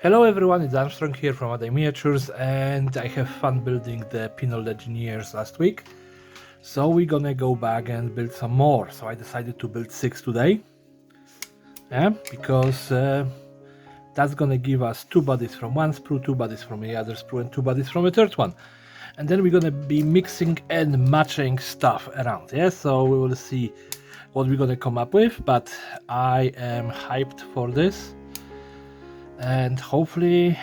Hello everyone, it's Armstrong here from Other Miniatures, and I have fun building the Penal Legionnaires last week. So we're gonna go back and build some more. So I decided to build 6 today. Yeah, because that's gonna give us 2 bodies from one sprue, 2 bodies from the other sprue, and 2 bodies from a third one. And then we're gonna be mixing and matching stuff around. Yeah, so we will see what we're gonna come up with, but I am hyped for this. And hopefully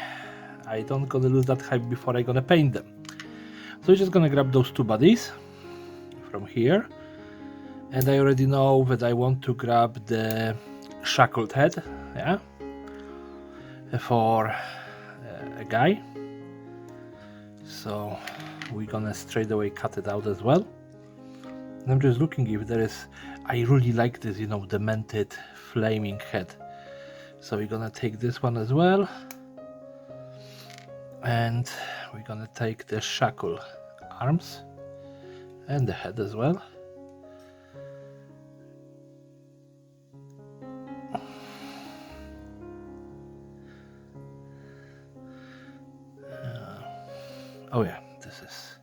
I don't gonna lose that hype before I gonna paint them. So we're just gonna grab those 2 bodies from here, and I already know that I want to grab the shackled head, yeah, for a guy. So we're gonna straight away cut it out as well. And I'm just looking if there is. I really like this, demented flaming head. So we're gonna take this one as well, and we're gonna take the shackle arms and the head as well. Oh yeah, this is.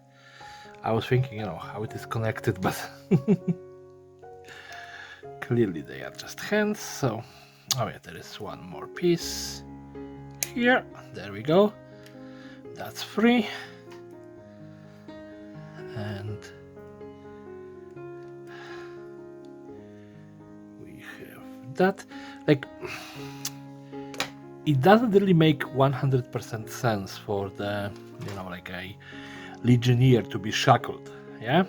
I was thinking, how it is connected, but clearly they are just hands. So, oh yeah, there is one more piece here. There we go. That's 3. And we have that. Like, it doesn't really make 100% sense for the, like a legionnaire to be shackled, yeah?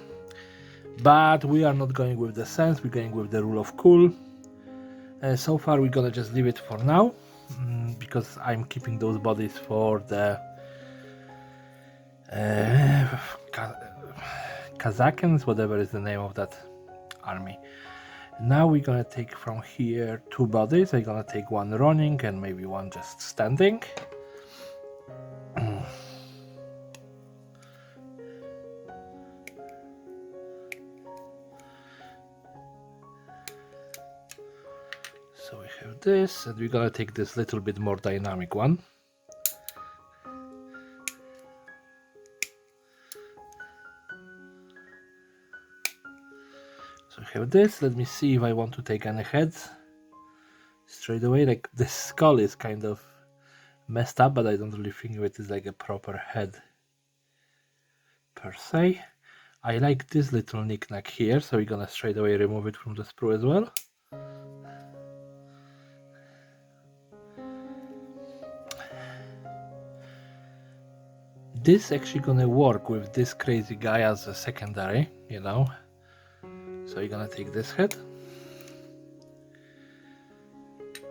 But we are not going with the sense, we're going with the rule of cool. So far we're gonna just leave it for now, because I'm keeping those bodies for the Kazakhans, whatever is the name of that army. Now we're gonna take from here 2 bodies. I'm gonna take 1 running and maybe 1 just standing. So we have this, and we're gonna take this little bit more dynamic one. So we have this. Let me see if I want to take any heads straight away. Like, the skull is kind of messed up, but I don't really think it is like a proper head per se. I like this little knick-knack here, so we're gonna straight away remove it from the sprue as well. This actually gonna work with this crazy guy as a secondary, So you're gonna take this head.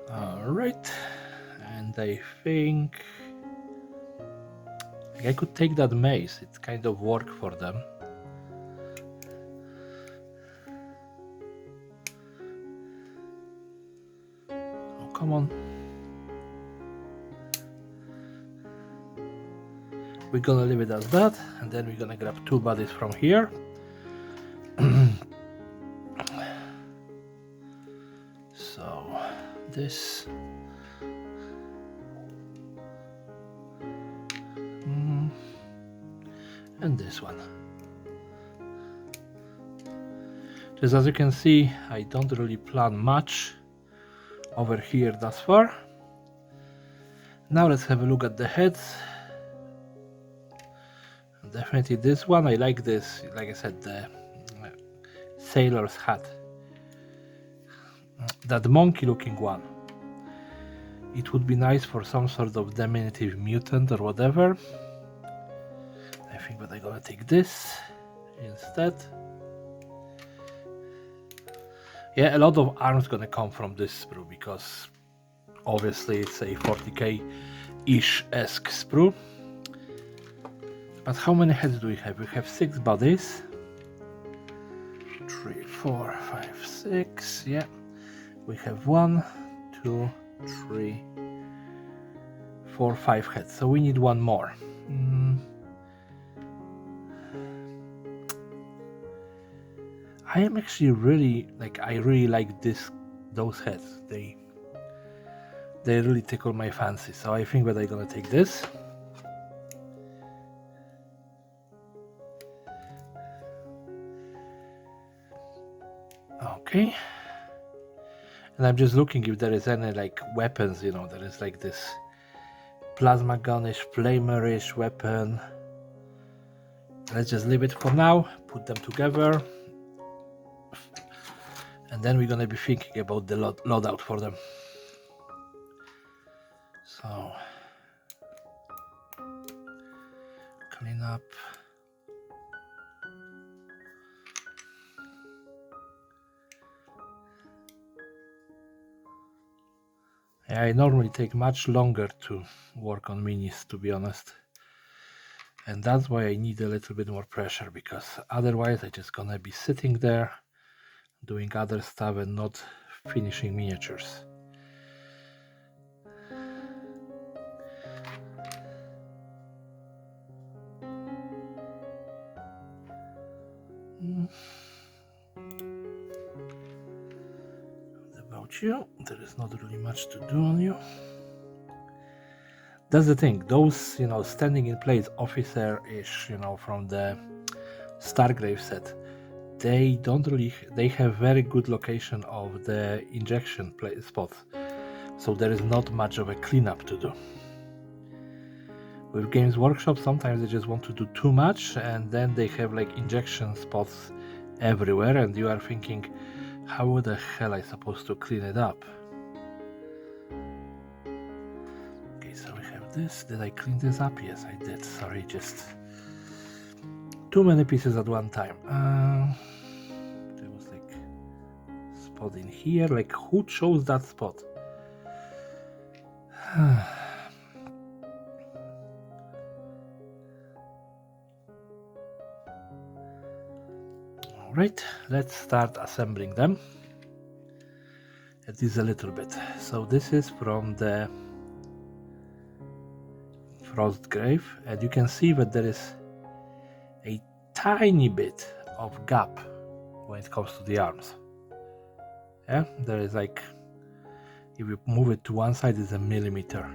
Alright, and I think I could take that mace. It's kind of work for them. Oh, come on. We're gonna leave it as that, and then we're gonna grab 2 bodies from here. So this and this one. Just as you can see, I don't really plan much over here thus far. Now let's have a look at the heads. Definitely this one. I like this, like I said, the sailor's hat. That monkey looking one. It would be nice for some sort of diminutive mutant or whatever. I think that I'm gonna take this instead. Yeah, a lot of arms gonna come from this sprue because obviously it's a 40k-ish-esque sprue. But how many heads do we have? We have 6 bodies. 3, 4, 5, 6. Yeah. We have 1, 2, 3, 4, 5 heads. So we need 1 more. I am actually really I really like those heads. They really tickle my fancy, so I think that I'm gonna take this. Okay. And I'm just looking if there is any like weapons, you know, there is like this plasma gunish, flamerish weapon. Let's just leave it for now, put them together. And then we're gonna be thinking about the loadout for them. So, clean up. Yeah, I normally take much longer to work on minis, to be honest. And that's why I need a little bit more pressure, because otherwise I'm just gonna be sitting there doing other stuff and not finishing miniatures. About you, there is not really much to do on you. That's the thing, those, you know, standing in place officer-ish, you know, from the Stargrave set, they don't really, they have very good location of the injection spots, so there is not much of a cleanup to do. With Games Workshop, sometimes they just want to do too much, and then they have like injection spots everywhere, and you are thinking, how the hell am I supposed to clean it up? Okay, so we have this. Did I clean this up? Yes, I did. Sorry, just too many pieces at one time. There was like spot in here. Like, who chose that spot? Alright, let's start assembling them. It is a little bit. So this is from the Frostgrave, and you can see that there is a tiny bit of gap when it comes to the arms. Yeah, there is like, if you move it to one side, it's a millimeter.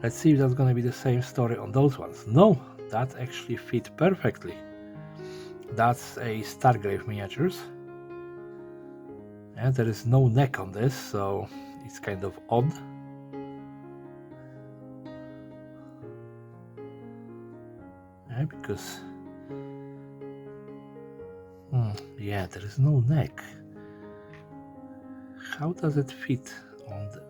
Let's see if that's going to be the same story on those ones. No, that actually fit perfectly. That's a Stargrave miniatures. And there is no neck on this, so it's kind of odd. Yeah, because yeah, there is no neck. How does it fit on the...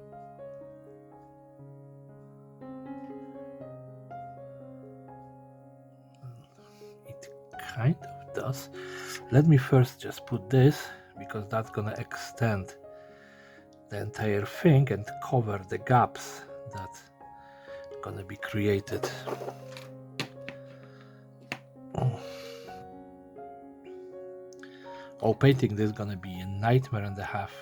It kind of does. Let me first just put this, because that's gonna extend the entire thing and cover the gaps that are gonna be created. Oh, painting this is gonna be a nightmare and a half.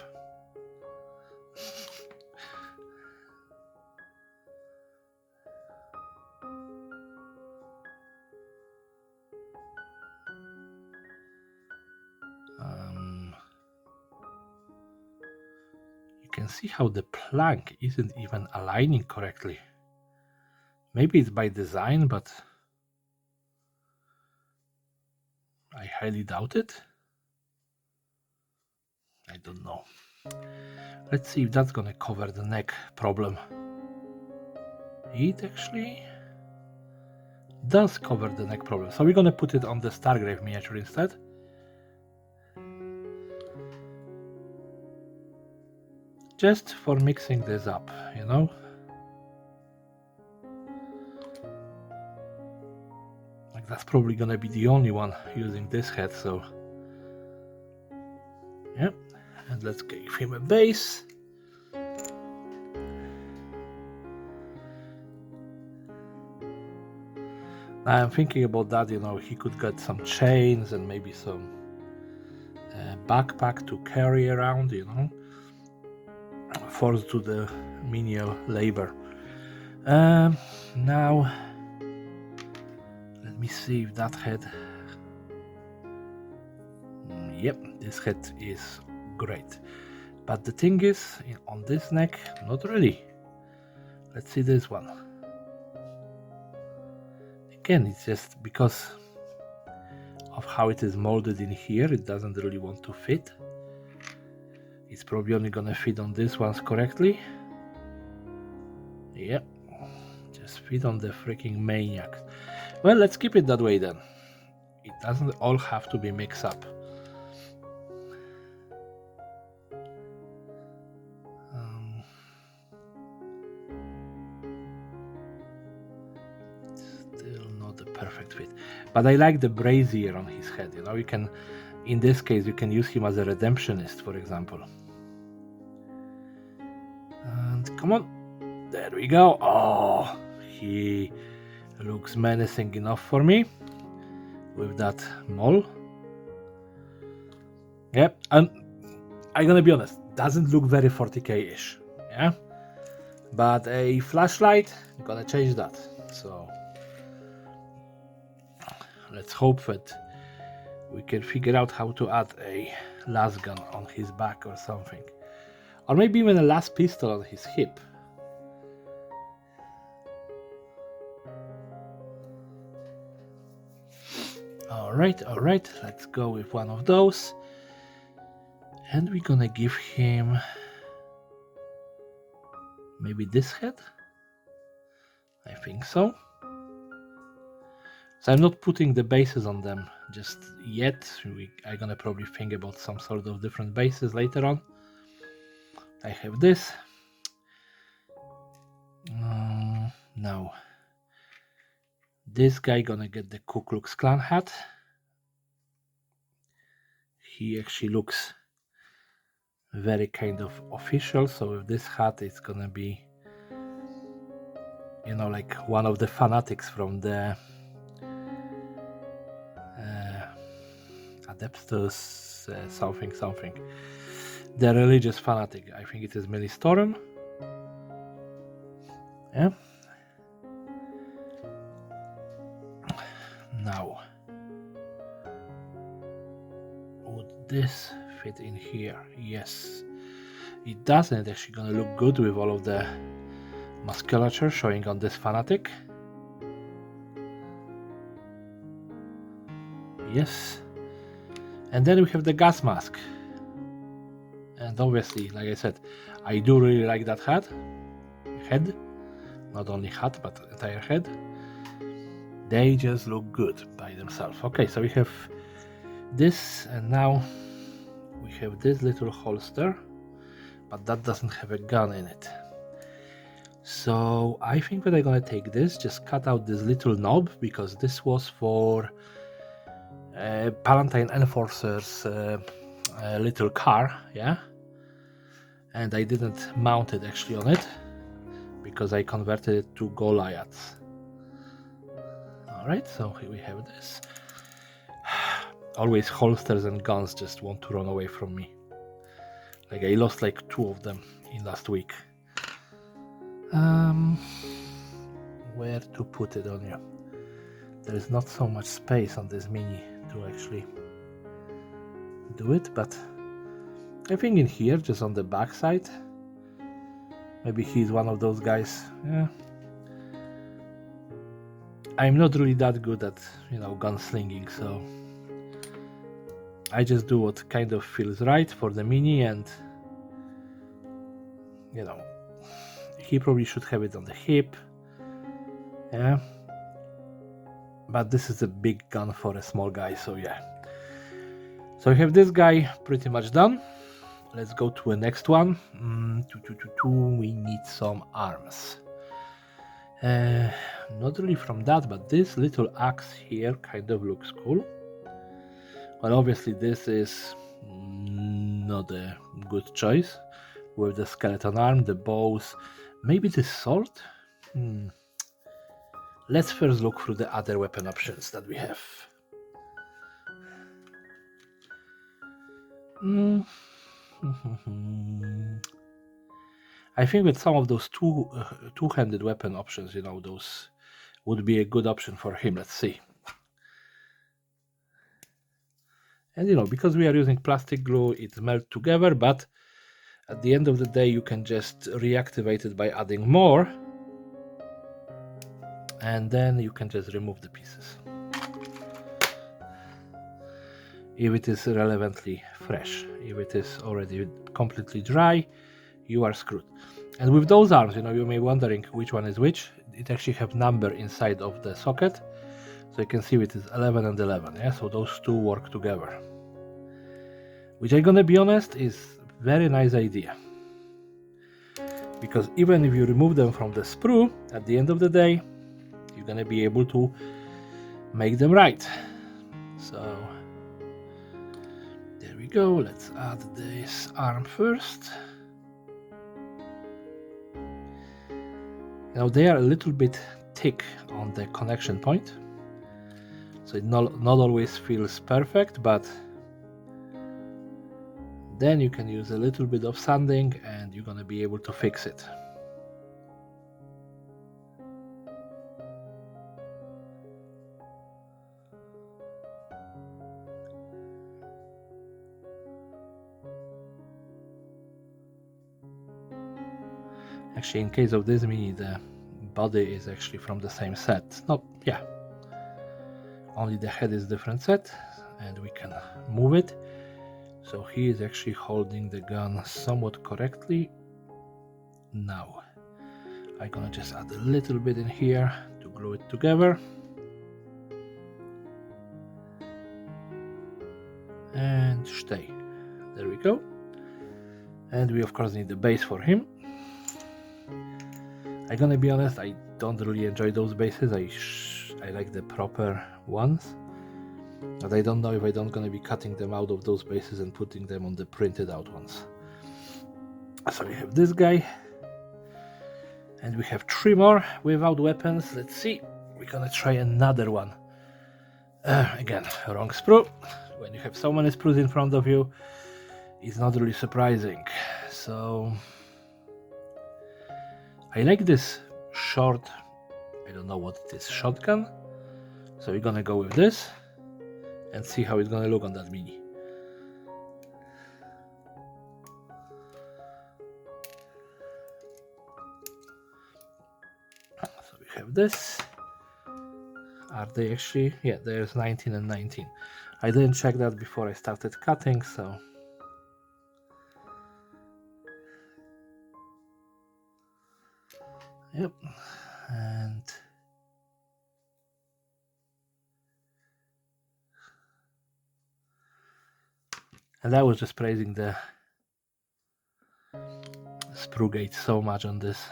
You can see how the plank isn't even aligning correctly. Maybe it's by design, but I highly doubt it. I don't know. Let's see if that's gonna cover the neck problem. It actually does cover the neck problem. So we're gonna put it on the Stargrave miniature instead. Just for mixing this up, you know? Like, that's probably gonna be the only one using this head, so... yeah, and let's give him a base. I'm thinking about that, you know, he could get some chains and maybe some backpack to carry around, you know, forced to the menial labor. Now, let me see if that head... yep, this head is great. But the thing is, on this neck, not really. Let's see this one. Again, it's just because of how it is molded in here, it doesn't really want to fit. It's probably only gonna fit on these ones correctly. Yep, just fit on the freaking maniacs. Well, let's keep it that way then. It doesn't all have to be mixed up. Still not the perfect fit. But I like the brazier on his head, you know, you can, in this case, you can use him as a redemptionist, for example. And come on, there we go. Oh, he looks menacing enough for me with that mole. Yep, and I'm gonna be honest, doesn't look very 40k-ish, yeah? But a flashlight, I'm gonna change that. So let's hope that we can figure out how to add a las gun on his back or something. Or maybe even a las pistol on his hip. Alright, let's go with one of those. And we're gonna give him maybe this head? I think so. So I'm not putting the bases on them just yet. I'm gonna probably think about some sort of different bases later on. I have this. Now, this guy gonna get the Ku Klux Klan hat. He actually looks very kind of official, so with this hat it's gonna be, you know, like one of the fanatics from the Adeptus something. The religious fanatic. I think it is Millie Storm. Yeah. Now, would this fit in here? Yes. It does, and it's actually gonna look good with all of the musculature showing on this fanatic. Yes. And then we have the gas mask. And obviously, like I said, I do really like that head. Not only hat, but entire head. They just look good by themselves. Okay, so we have this, and now we have this little holster, but that doesn't have a gun in it. So I think that I'm gonna take this, just cut out this little knob, because this was for Palatine Enforcer's little car, yeah? And I didn't mount it actually on it, because I converted it to Goliaths. Alright, so here we have this. Always holsters and guns just want to run away from me. Like I lost like 2 of them in last week. Where to put it on you? There is not so much space on this mini to actually do it, but I think in here, just on the back side. Maybe he's one of those guys. Yeah. I'm not really that good at, you know, gunslinging, so I just do what kind of feels right for the mini, and you know, he probably should have it on the hip. Yeah. But this is a big gun for a small guy, so yeah. So we have this guy pretty much done. Let's go to the next one. We need some arms. Not really from that, but this little axe here kind of looks cool. Well, obviously this is not a good choice with the skeleton arm, the bows, maybe the sword. Let's first look through the other weapon options that we have. I think that some of those two-handed weapon options, you know, those would be a good option for him. Let's see. And you know, because we are using plastic glue, it's melted together, but At the end of the day, you can just reactivate it by adding more, and then you can just remove the pieces. If it is relevantly fresh. If it is already completely dry, you are screwed. And with those arms, you may be wondering which one is which. It actually have number inside of the socket, so you can see it is 11 and 11. Yeah, so those two work together, which I'm gonna be honest is very nice idea, because even if you remove them from the sprue, at the end of the day, you're gonna be able to make them right. So there we go. Let's add this arm first. Now they are a little bit thick on the connection point, so it not always feels perfect, but then you can use a little bit of sanding and you're gonna be able to fix it. Actually, in case of this Mini, the body is actually from the same set. Only the head is different set, and we can move it. So he is actually holding the gun somewhat correctly. Now, I'm gonna just add a little bit in here to glue it together. And stay. There we go. And we of course need the base for him. I'm gonna be honest, I don't really enjoy those bases. I like the proper ones, but I don't know if I don't gonna be cutting them out of those bases and putting them on the printed out ones. So we have this guy, and we have 3 more without weapons. Let's see, we're gonna try another one. Again, wrong sprue. When you have so many sprues in front of you, it's not really surprising. So I like this short, I don't know what it is, shotgun. So we're gonna go with this and see how it's gonna look on that Mini. So we have this. Are they actually? Yeah, there's 19 and 19. I didn't check that before I started cutting, so. Yep, and I was just praising the sprue gauge so much on this.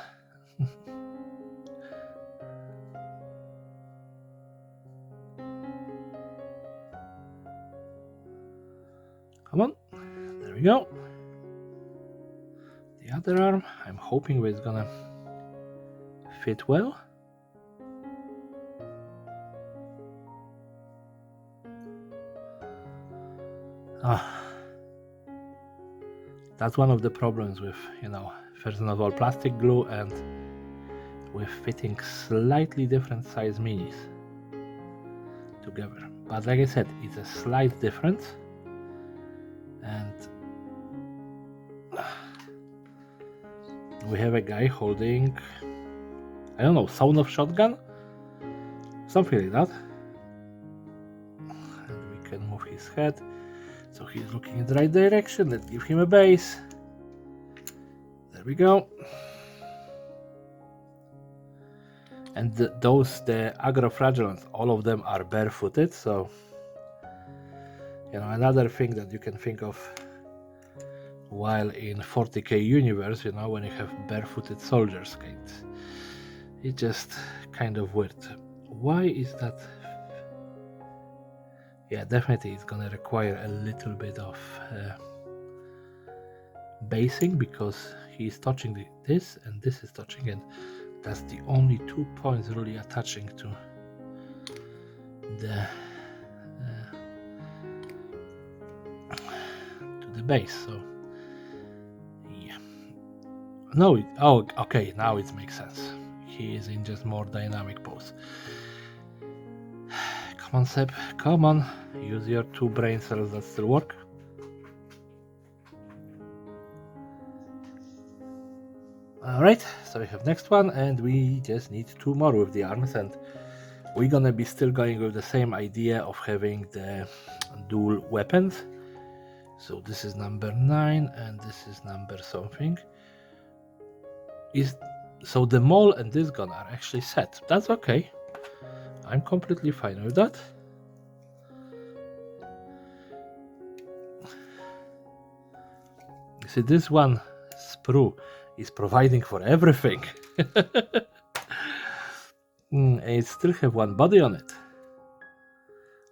Come on, there we go. The other arm, I'm hoping it's gonna fit well. That's one of the problems with, first of all, plastic glue and with fitting slightly different size Minis together. But like I said, it's a slight difference, and we have a guy holding, I don't know, sawn-off shotgun? Something like that. And we can move his head, so he's looking in the right direction. Let's give him a base. There we go. And the agrofragilants, all of them are barefooted, so another thing that you can think of while in 40k universe, when you have barefooted soldiers, it's just kind of weird. Why is that? Yeah, definitely it's gonna require a little bit of basing, because he's touching this and this is touching, and that's the only 2 points really attaching to the base. So yeah, no, okay, now it makes sense. He is in just more dynamic pose. Come on, Seb, come on, use your 2 brain cells that still work. Alright, so we have next one, and we just need 2 more with the arms, and we're gonna be still going with the same idea of having the dual weapons. So this is number 9 and this is number something. So the mole and this gun are actually set. That's okay. I'm completely fine with that. You see, this one sprue is providing for everything. It still have one body on it.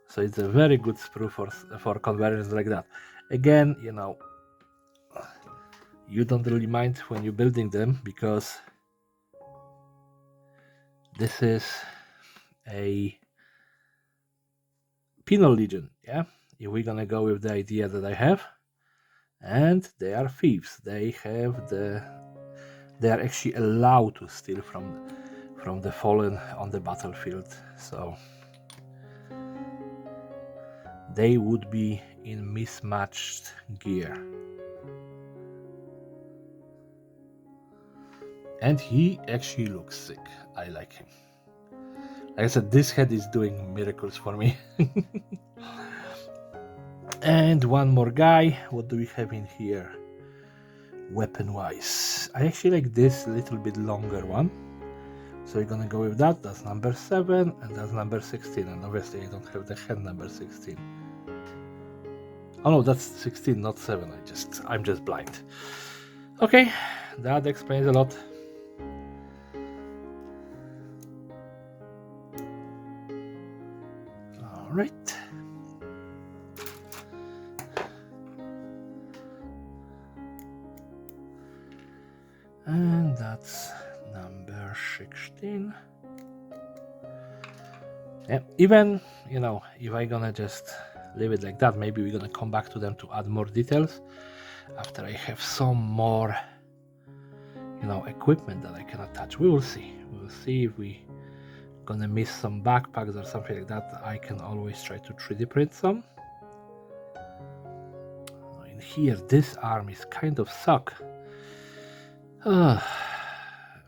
So it's a very good sprue for conversions like that. Again, you know, you don't really mind when you're building them because this is a Penal Legion, yeah? If we're gonna go with the idea that I have, and they are thieves. They are actually allowed to steal from the fallen on the battlefield, so they would be in mismatched gear. And he actually looks sick. I like him. Like I said, this head is doing miracles for me. And one more guy. What do we have in here? Weapon wise, I actually like this little bit longer one. So we're gonna go with that. That's number 7 and that's number 16. And obviously I don't have the head number 16. Oh no, that's 16, not 7. I'm just blind. Okay, that explains a lot. All right. And that's number 16. Yeah, even, you know, if I'm gonna just leave it like that, maybe we're gonna come back to them to add more details after I have some more, you know, equipment that I can attach. We will see. We'll see if we gonna miss some backpacks or something like that. I can always try to 3D print some. In here, this arm is kind of suck.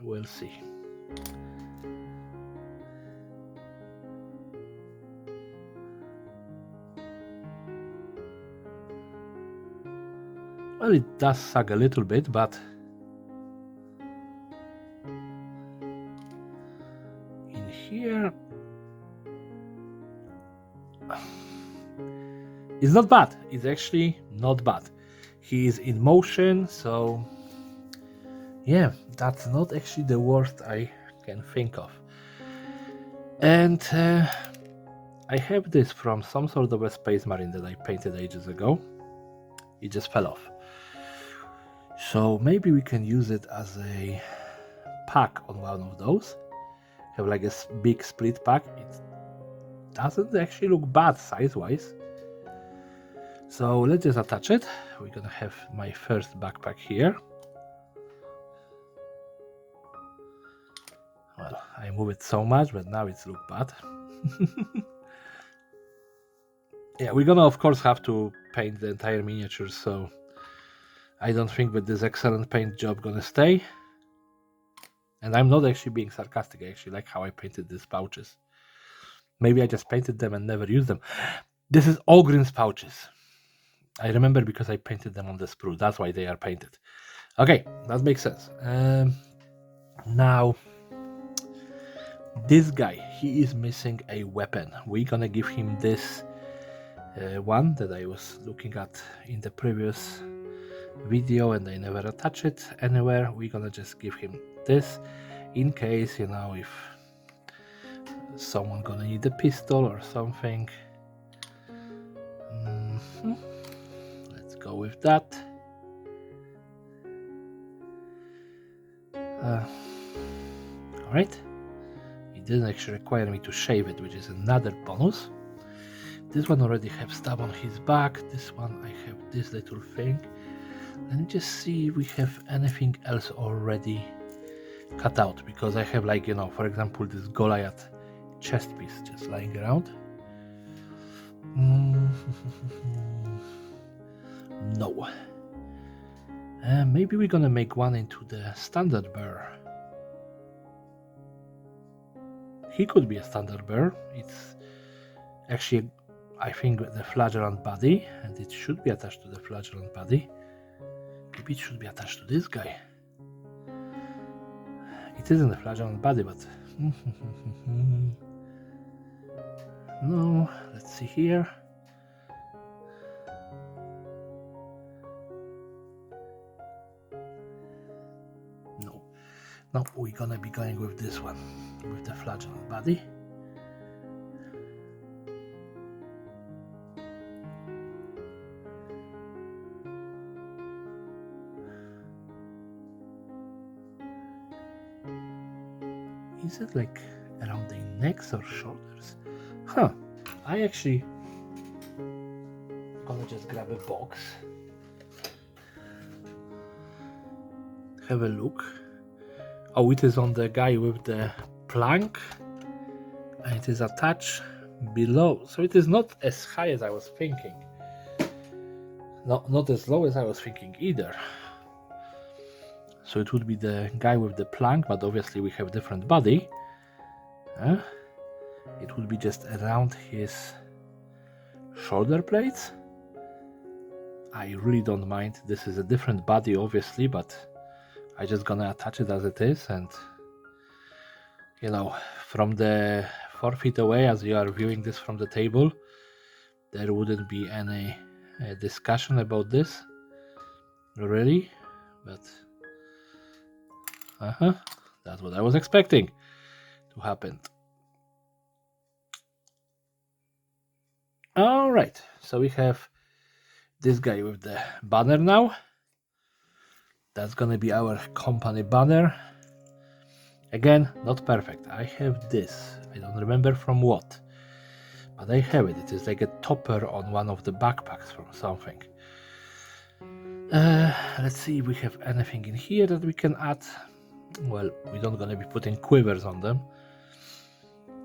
We'll see. Well, it does suck a little bit, but in here it's not bad. It's actually not bad. He is in motion, so yeah, that's not actually the worst I can think of. And I have this from some sort of a Space Marine that I painted ages ago. It just fell off. So maybe we can use it as a pack on one of those. Have like a big split pack. It doesn't actually look bad size-wise. So let's just attach it. We're gonna have my first backpack here. Well, I move it so much, but now it's look bad. Yeah, we're gonna of course have to paint the entire miniature, so I don't think that this excellent paint job gonna stay. And I'm not actually being sarcastic. I actually like how I painted these pouches. Maybe I just painted them and never used them. This is Ogren's pouches. I remember because I painted them on the sprue. That's why they are painted. Okay, that makes sense. Now, this guy, he is missing a weapon. We're gonna give him this one that I was looking at in the previous video and I never attach it anywhere. We're gonna just give him this in case, you know, if someone gonna need a pistol or something. Let's go with that. Alright, it didn't actually require me to shave it, which is another bonus. This one already have stab on his back. This one I have this little thing. Let me just see if we have anything else already cut out, because I have, like, you know, for example, this Goliath chest piece just lying around. No. Maybe we're gonna make one into the standard bear. He could be a standard bear. It's actually, I think, the flagellant body, and it should be attached to the flagellant body. Maybe it should be attached to this guy. It isn't the flagellant body, but no. Let's see here. No, we're gonna be going with this one, with the flagellant body. Is it like around the necks or shoulders? Huh, I actually gonna just grab a box, have a look. Oh, it is on the guy with the plank, and it is attached below, so it is not as high as I was thinking. Not as low as I was thinking either. So it would be the guy with the plank, but obviously we have different body. It would be just around his shoulder blades. I really don't mind. This is a different body, obviously, but I just gonna attach it as it is, and you know, from the 4 feet away, as you are viewing this from the table, there wouldn't be any discussion about this, really, but that's what I was expecting to happen. All right, so we have this guy with the banner now. That's gonna be our company banner. Again, not perfect. I have this. I don't remember from what, but I have it. It is like a topper on one of the backpacks from something. Let's see if we have anything in here that we can add. Well, we don't gonna be putting quivers on them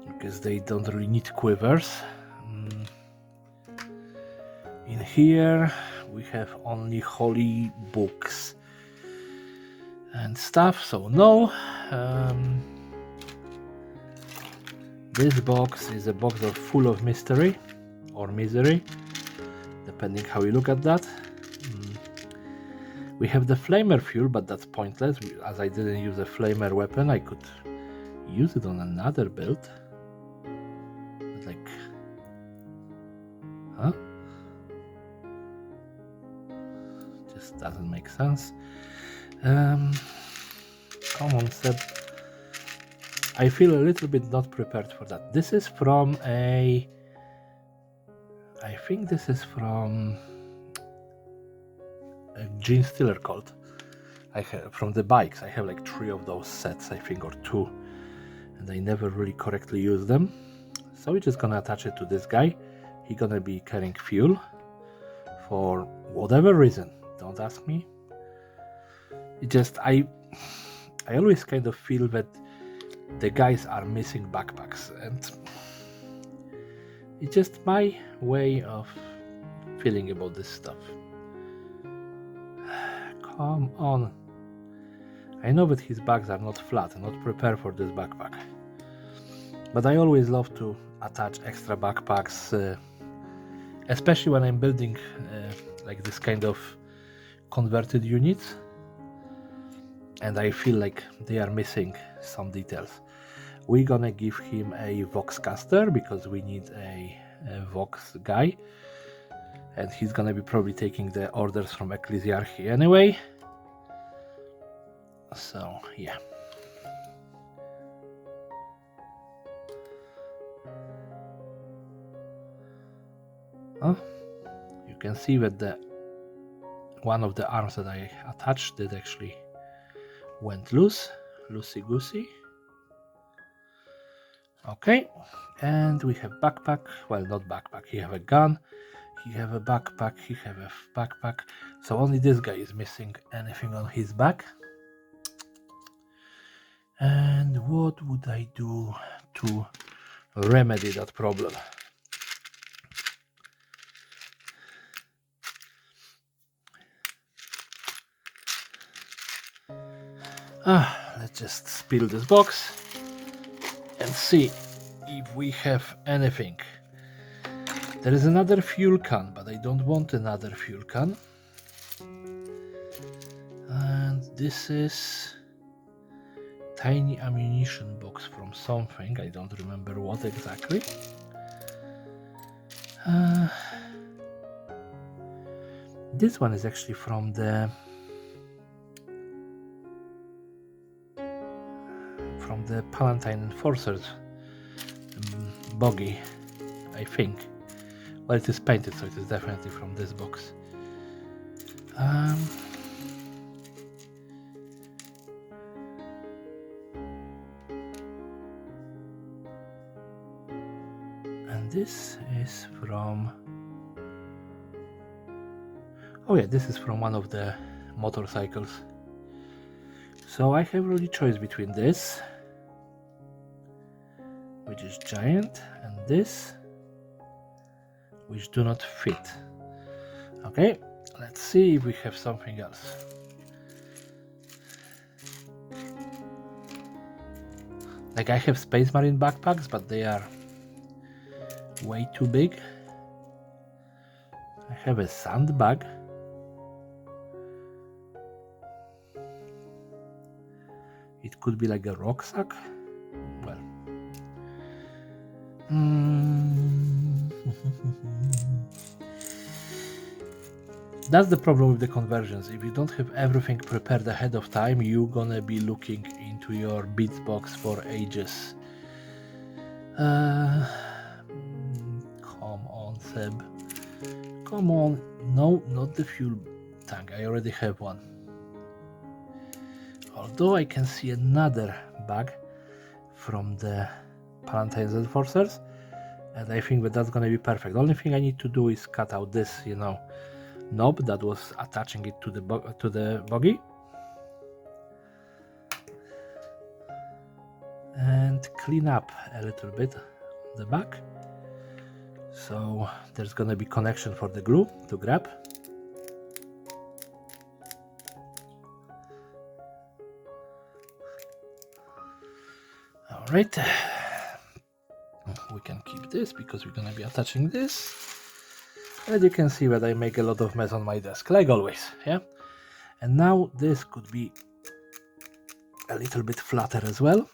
because they don't really need quivers. In here we have only holy books and stuff, so no. This box is a box full of mystery or misery, depending how you look at that. We have the flamer fuel, but that's pointless, as I didn't use a flamer weapon. I could use it on another build. Like, huh? Just doesn't make sense. Come on, Seb. I feel a little bit not prepared for that. This is from I think this is from a Gene Stealer cult. I have from the bikes. I have like 3 of those sets, I think, or 2, and I never really correctly use them. So we're just gonna attach it to this guy. He's gonna be carrying fuel for whatever reason. Don't ask me. It just I always kind of feel that the guys are missing backpacks, and it's just my way of feeling about this stuff. Come on. I know that his bags are not flat, not prepared for this backpack, but I always love to attach extra backpacks, especially when I'm building like this kind of converted units, and I feel like they are missing some details. We're gonna give him a Vox caster because we need a Vox guy, and he's gonna be probably taking the orders from Ecclesiarchy anyway. So yeah. You can see that the one of the arms that I attached did actually went loosey goosey. Okay, and we have backpack. Well, not backpack. He have a gun. He have a backpack. He have a backpack. So only this guy is missing anything on his back. And what would I do to remedy that problem? Let's just spill this box and see if we have anything. There is another fuel can, but I don't want another fuel can. And this is tiny ammunition box from something. I don't remember what exactly. This one is actually from the Palatine Enforcers buggy, I think. Well, it is painted, so it is definitely from this box. And this is from... Oh yeah, this is from one of the motorcycles. So I have really choice between this, which is giant, and this, which do not fit. Okay, let's see if we have something else. Like, I have Space Marine backpacks, but they are way too big. I have a sandbag. It could be like a rucksack. Well. That's the problem with the conversions. If you don't have everything prepared ahead of time, you're gonna be looking into your bits box for ages. Come on, Seb. Come on. No, not the fuel tank. I already have one. Although I can see another bag from the Palatine Enforcers, and I think that's gonna be perfect. The only thing I need to do is cut out this, knob that was attaching it to the buggy, and clean up a little bit the back. So there's gonna be connection for the glue to grab. All right, we can keep this because we're gonna be attaching this. And you can see that I make a lot of mess on my desk, like always, yeah? And now this could be a little bit flatter as well.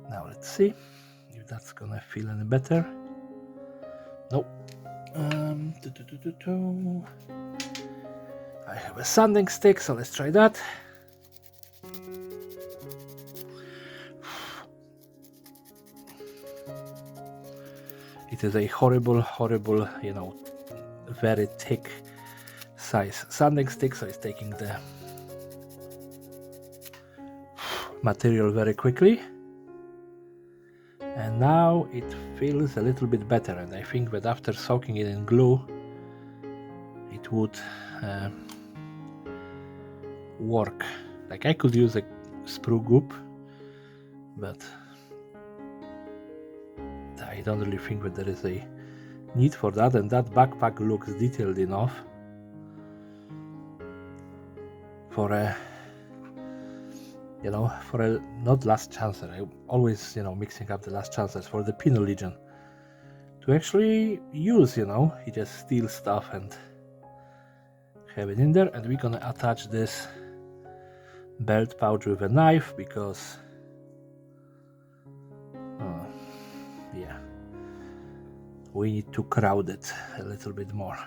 Now let's see if that's gonna feel any better. Nope. I have a sanding stick, so let's try that. It is a horrible, very thick size sanding stick, so it's taking the material very quickly. And now it feels a little bit better, and I think that after soaking it in glue, it would work. Like, I could use a sprue goop, but I don't really think that there is a need for that, and that backpack looks detailed enough for a not last chancer. I always mixing up the last chancers for the Penal Legion to actually use. He just steals stuff and have it in there. And we're gonna attach this belt pouch with a knife because yeah, we need to crowd it a little bit more.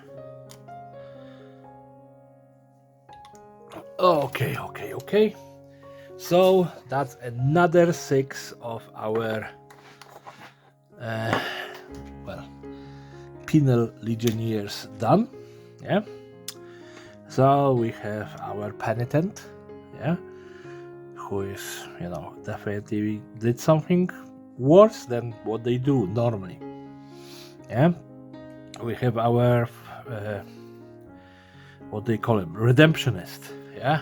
Okay. So that's another 6 of our Penal Legionnaires done. Yeah. So we have our penitent, yeah, who is, definitely did something worse than what they do normally. Yeah. We have our what they call him, redemptionist. Yeah.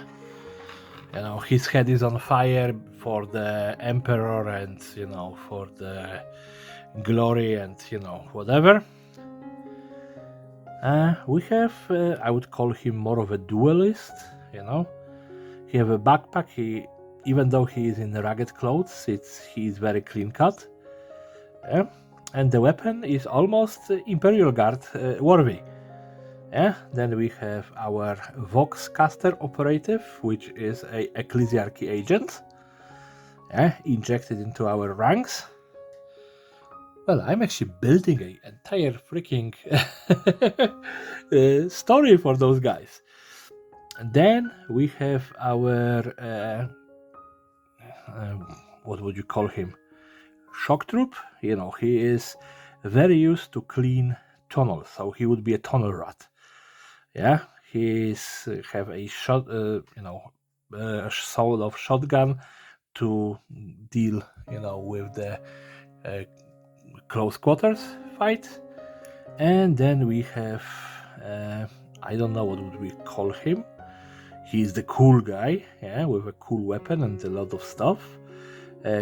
You know, his head is on fire for the emperor and, you know, for the glory and, you know, whatever. We have, I would call him more of a duelist, you know. He have a backpack, even though he is in ragged clothes, he is very clean cut. Yeah? And the weapon is almost Imperial Guard worthy. Yeah? Then we have our Voxcaster operative, which is a ecclesiarchy agent. Yeah? Injected into our ranks. Well, I'm actually building an entire freaking story for those guys. And then we have our what would you call him? Shock troop. You know, he is very used to clean tunnels, so he would be a tunnel rat. Yeah, he's have a shot, a sort of shotgun to deal, you know, with the close quarters fight. And then we have, I don't know what would we call him. He's the cool guy, yeah, with a cool weapon and a lot of stuff.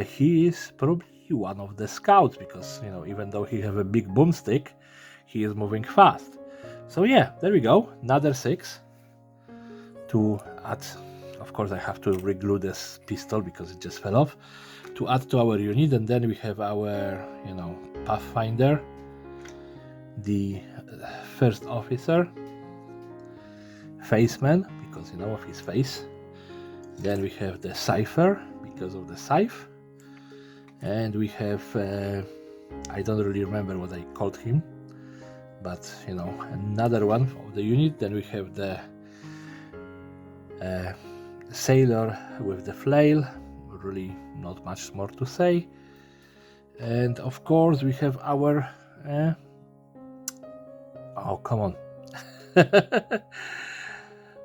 He is probably one of the scouts because, you know, even though he have a big boomstick, he is moving fast. So yeah, there we go, another 6 to add. Of course, I have to reglue this pistol because it just fell off, to add to our unit. And then we have our, you know, Pathfinder, the first officer, Faceman, because, you know, of his face. Then we have the Cipher, because of the scythe. And we have, I don't really remember what I called him, but, you know, another one of the unit. Then we have the sailor with the flail, really not much more to say. And of course we have our oh, come on.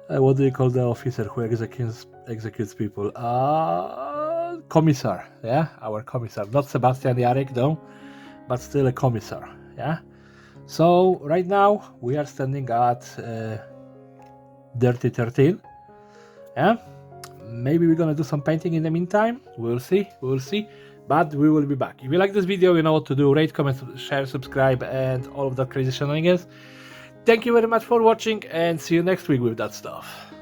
What do you call the officer who executes people? Commissar, yeah, our commissar, not Sebastian Jarek though, but still a commissar, yeah. So right now we are standing at Dirty 13, yeah. Maybe we're gonna do some painting in the meantime. We'll see, but we will be back. If you like this video, you know what to do: rate, comment, share, subscribe, and all of that crazy shenanigans. Thank you very much for watching, and see you next week with that stuff.